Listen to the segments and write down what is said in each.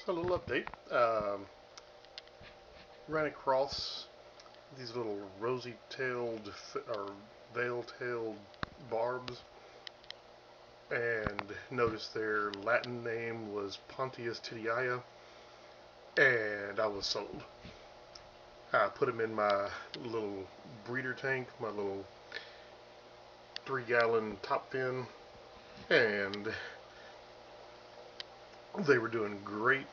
So a little update. Ran across these little rosy-tailed or veil-tailed barbs, and noticed their Latin name was Pontius Tittiyia, and I was sold. I put them in my little breeder tank, my little 3-gallon top fin, and they were doing great.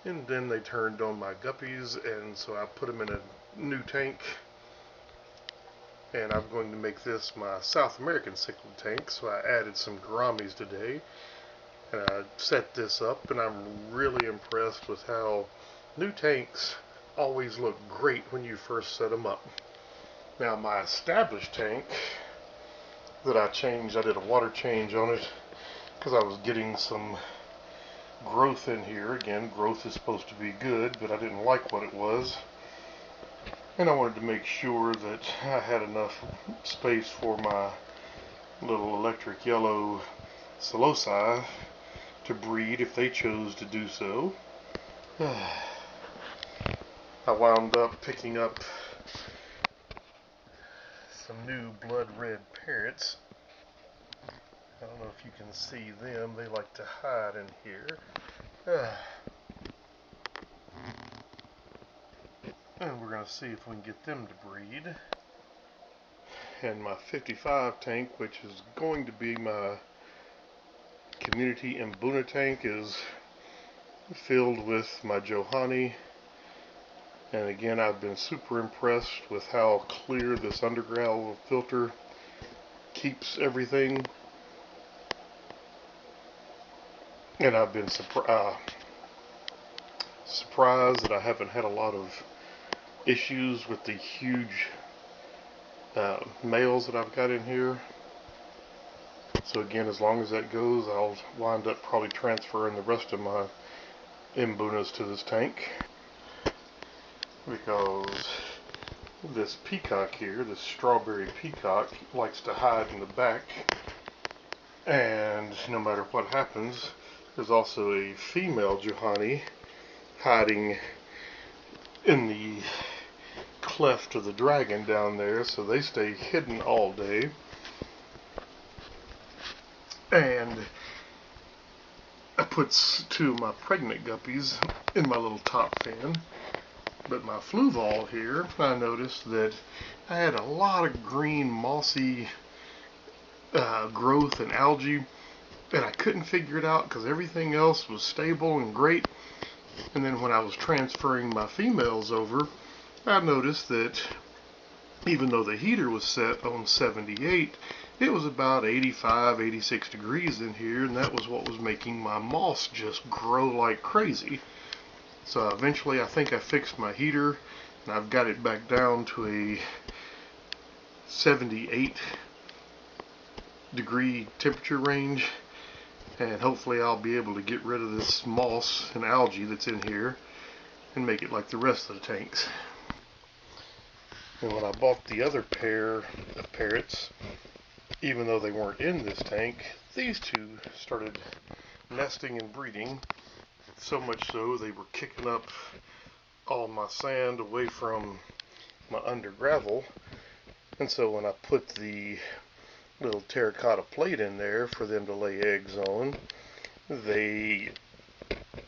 And then they turned on my guppies, and so I put them in a new tank, and I'm going to make this my South American Cichlid tank. So I added some Gouramis today, and I set this up, and I'm really impressed with how new tanks always look great when you first set them up. Now my established tank that I did a water change on it because I was getting some growth in here. Again, growth is supposed to be good, but I didn't like what it was, and I wanted to make sure that I had enough space for my little electric yellow Celosi to breed if they chose to do so. I wound up picking up some new blood red parrots. I don't know if you can see them. They like to hide in here. And we're going to see if we can get them to breed. And my 55 tank, which is going to be my community Mbuna tank, is filled with my Johanni. And again, I've been super impressed with how clear this underground filter keeps everything. And I've been surprised that I haven't had a lot of issues with the huge males that I've got in here. So again, as long as that goes, I'll wind up probably transferring the rest of my Mbunas to this tank, because this peacock here, this strawberry peacock, likes to hide in the back, and no matter what happens, there's also a female Johanni hiding in the cleft of the dragon down there, so they stay hidden all day. And I put 2 of my pregnant guppies in my little top fan. But my fluval here, I noticed that I had a lot of green mossy growth and algae, and I couldn't figure it out because everything else was stable and great. And then when I was transferring my females over, I noticed that even though the heater was set on 78, it was about 85, 86 degrees in here, and that was what was making my moss just grow like crazy. So eventually I think I fixed my heater, and I've got it back down to a 78 degree temperature range, and hopefully I'll be able to get rid of this moss and algae that's in here and make it like the rest of the tanks. And when I bought the other pair of parrots, even though they weren't in this tank, these 2 started nesting and breeding, so much so they were kicking up all my sand away from my under gravel. And so when I put the little terracotta plate in there for them to lay eggs on, they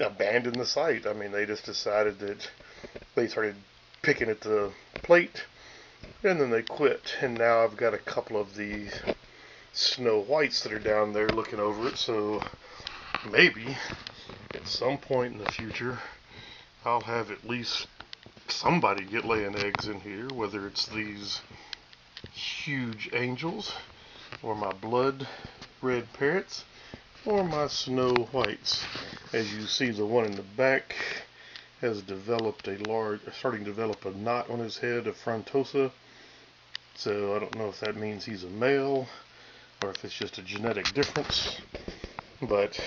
abandoned the site. I mean, they just decided that they started picking at the plate, and then they quit. And now I've got a couple of these snow whites that are down there looking over it, so maybe at some point in the future I'll have at least somebody get laying eggs in here, whether it's these huge angels, or my blood red parrots, or my snow whites. As you see, the one in the back has developed starting to develop a knot on his head, a frontosa. So I don't know if that means he's a male or if it's just a genetic difference. But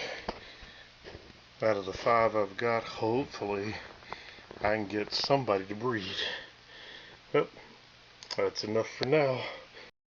out of the 5 I've got, hopefully I can get somebody to breed. But that's enough for now.